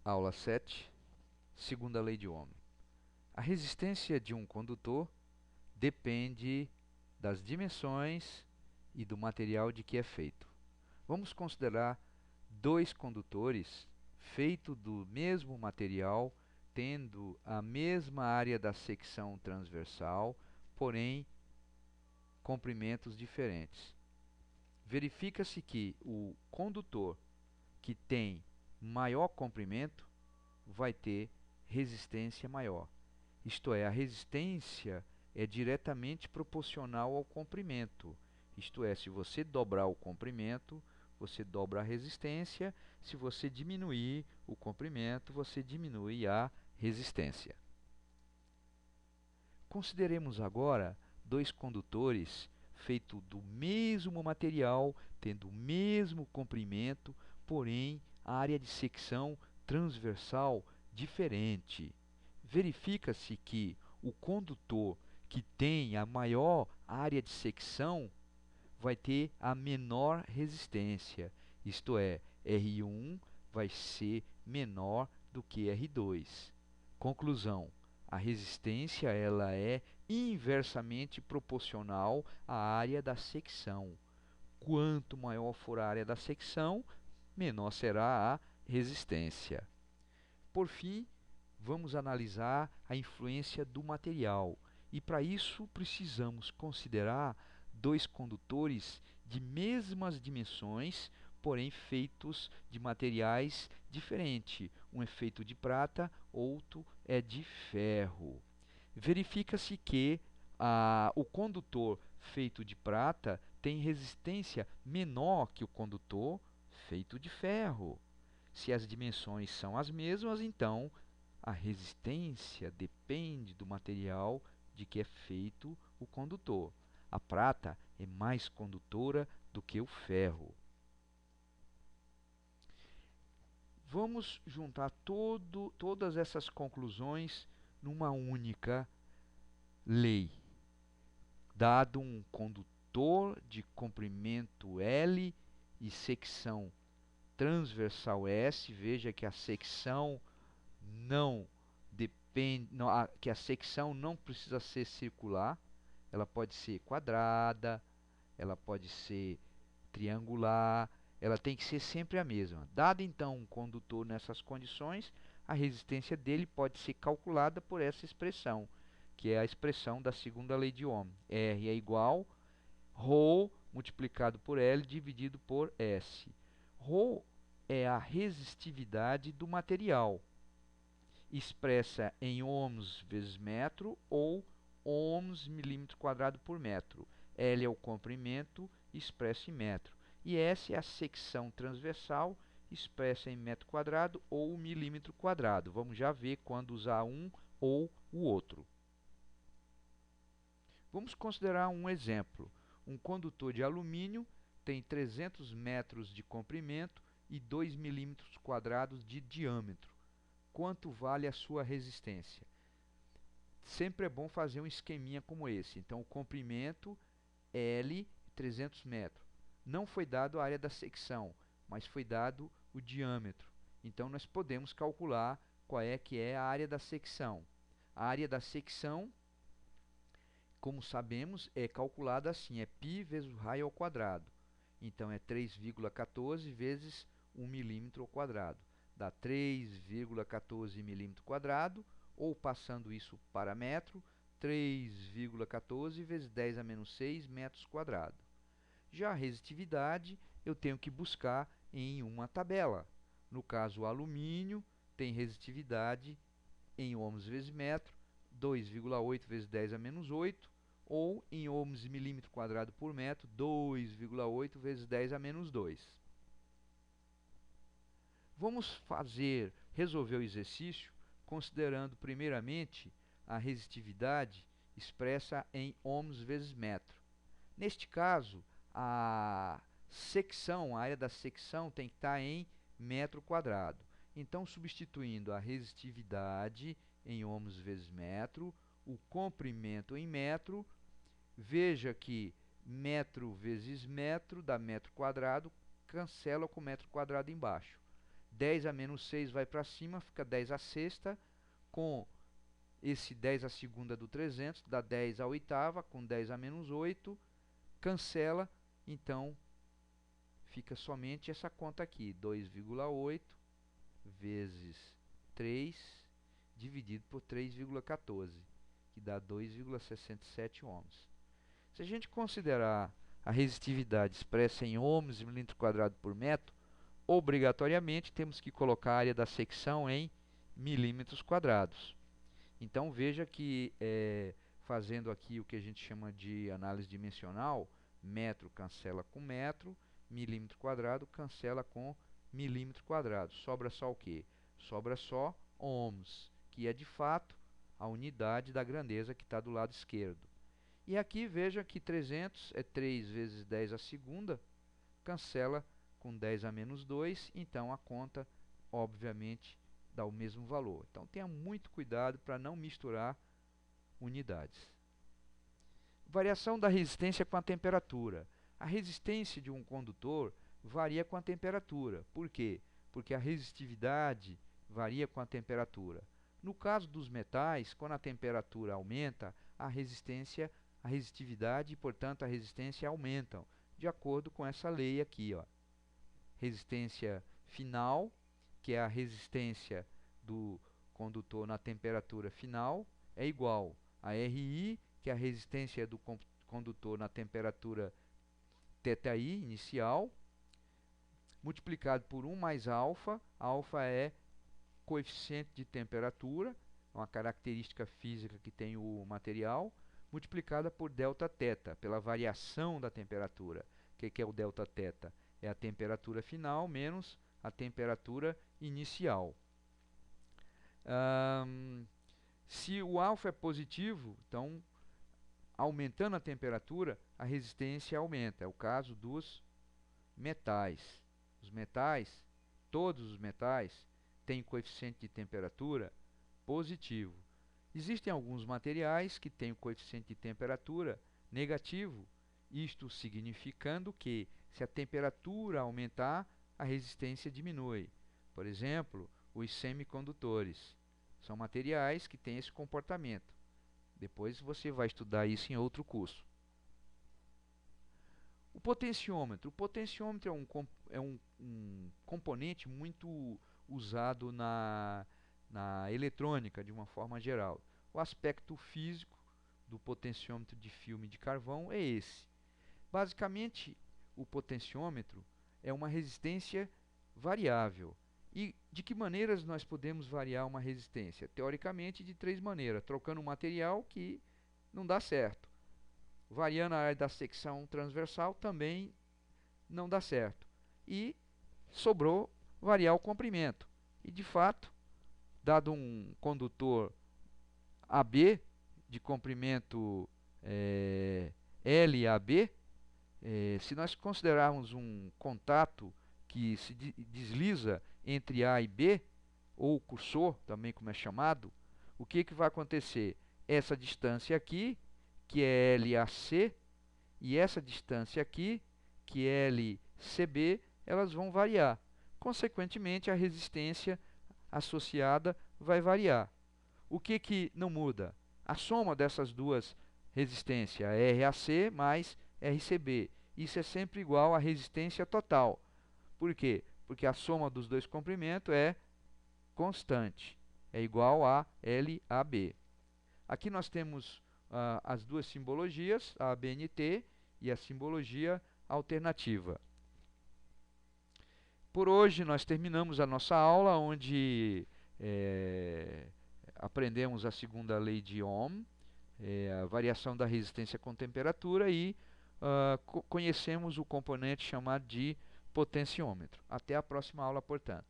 Aula 7, segunda lei de Ohm. A resistência de um condutor depende das dimensões e do material de que é feito. Vamos considerar dois condutores feitos do mesmo material, tendo a mesma área da secção transversal, porém comprimentos diferentes. Verifica-se que o condutor que tem maior comprimento vai ter resistência maior. Isto é, a resistência é diretamente proporcional ao comprimento. Isto é, se você dobrar o comprimento, você dobra a resistência. Se você diminuir o comprimento, você diminui a resistência. Consideremos agora dois condutores feitos do mesmo material, tendo o mesmo comprimento, porém a área de secção transversal diferente. Verifica-se que o condutor que tem a maior área de secção vai ter a menor resistência, isto é, R1 vai ser menor do que R2. Conclusão: a resistência ela é inversamente proporcional à área da secção. Quanto maior for a área da secção, menor será a resistência. Por fim, vamos analisar a influência do material. E para isso precisamos considerar dois condutores de mesmas dimensões, porém feitos de materiais diferentes. Um é feito de prata, outro é de ferro. Verifica-se que o condutor feito de prata tem resistência menor que o condutor feito de ferro. Se as dimensões são as mesmas, então a resistência depende do material de que é feito o condutor. A prata é mais condutora do que o ferro. Vamos juntar todas essas conclusões numa única lei. Dado um condutor de comprimento L e secção transversal S, veja que a secção não depende, que a secção não precisa ser circular, ela pode ser quadrada, ela pode ser triangular, ela tem que ser sempre a mesma. Dado então um condutor nessas condições, a resistência dele pode ser calculada por essa expressão, que é a expressão da segunda lei de Ohm. R é igual ρ multiplicado por L dividido por S. Ρ é a resistividade do material, expressa em ohms vezes metro ou ohms milímetro quadrado por metro. L é o comprimento expresso em metro. E S é a secção transversal expressa em metro quadrado ou milímetro quadrado. Vamos já ver quando usar um ou o outro. Vamos considerar um exemplo. Um condutor de alumínio tem 300 metros de comprimento e 2 milímetros quadrados de diâmetro. Quanto vale a sua resistência? Sempre é bom fazer um esqueminha como esse. Então, o comprimento L, 300 metros. Não foi dado a área da secção, mas foi dado o diâmetro. Então, nós podemos calcular qual é que é a área da secção. A área da secção, como sabemos, é calculada assim, é π vezes o raio ao quadrado. Então, é 3,14 vezes 1 milímetro ao quadrado. Dá 3,14 milímetro quadrado, ou passando isso para metro, 3,14 vezes 10 a menos 6 metros quadrados. Já a resistitividade eu tenho que buscar em uma tabela. No caso, o alumínio tem resistitividade em ohms vezes metro, 2,8 vezes 10 a menos 8, ou em ohms milímetro quadrado por metro, 2,8 vezes 10 a menos 2. Vamos resolver o exercício considerando primeiramente a resistitividade expressa em ohms vezes metro. Neste caso, a área da secção tem que estar em metro quadrado. Então, substituindo a resistitividade em ohms vezes metro, o comprimento em metro, veja que metro vezes metro dá metro quadrado, cancela com metro quadrado embaixo. 10 a menos 6 vai para cima, fica 10 a sexta, com esse 10 a segunda do 300, dá 10 a oitava, com 10 a menos 8, cancela, então fica somente essa conta aqui, 2,8 vezes 3 dividido por 3,14, que dá 2,67 ohms. Se a gente considerar a resistividade expressa em ohms e milímetro quadrado por metro, obrigatoriamente temos que colocar a área da secção em milímetros quadrados. Então veja que fazendo aqui o que a gente chama de análise dimensional, metro cancela com metro, milímetro quadrado cancela com milímetro quadrado. Sobra só o quê? Sobra só ohms, que é de fato a unidade da grandeza que está do lado esquerdo. E aqui veja que 300 é 3 vezes 10 a segunda, cancela com 10 a menos 2, então a conta, obviamente, dá o mesmo valor. Então tenha muito cuidado para não misturar unidades. Variação da resistência com a temperatura. A resistência de um condutor varia com a temperatura. Por quê? Porque a resistividade varia com a temperatura. No caso dos metais, quando a temperatura aumenta, a resistitividade e, portanto, a resistência aumentam, de acordo com essa lei aqui, ó. Resistência final, que é a resistência do condutor na temperatura final, é igual a RI, que é a resistência do condutor na temperatura θi inicial, multiplicado por 1 mais alfa. Alfa é coeficiente de temperatura, uma característica física que tem o material, multiplicada por Δθ, pela variação da temperatura. O que é o Δθ? É a temperatura final menos a temperatura inicial. Se o alfa é positivo, então, aumentando a temperatura, a resistência aumenta. É o caso dos metais. Os metais, todos os metais, têm coeficiente de temperatura positivo. Existem alguns materiais que têm o coeficiente de temperatura negativo, isto significando que, se a temperatura aumentar, a resistência diminui. Por exemplo, os semicondutores são materiais que têm esse comportamento. Depois você vai estudar isso em outro curso. O potenciômetro. O potenciômetro é um componente muito usado na eletrônica, de uma forma geral. O aspecto físico do potenciômetro de filme de carvão é esse. Basicamente, o potenciômetro é uma resistência variável. E de que maneiras nós podemos variar uma resistência? Teoricamente, de 3 maneiras. Trocando um material que não dá certo. Variando a área da secção transversal também não dá certo. E sobrou variar o comprimento. E de fato, dado um condutor AB, de comprimento LAB, se nós considerarmos um contato que se desliza entre A e B, ou cursor, também como é chamado, o que vai acontecer? Essa distância aqui, que é LAC, e essa distância aqui, que é LCB, elas vão variar. Consequentemente, a resistência associada vai variar. O que não muda? A soma dessas duas resistências, RAC mais RCB. Isso é sempre igual à resistência total. Por quê? Porque a soma dos dois comprimentos é constante. É igual a LAB. Aqui nós temos as duas simbologias, a ABNT e a simbologia alternativa. Por hoje nós terminamos a nossa aula, onde aprendemos a segunda lei de Ohm, a variação da resistência com temperatura, e conhecemos o componente chamado de potenciômetro. Até a próxima aula, portanto.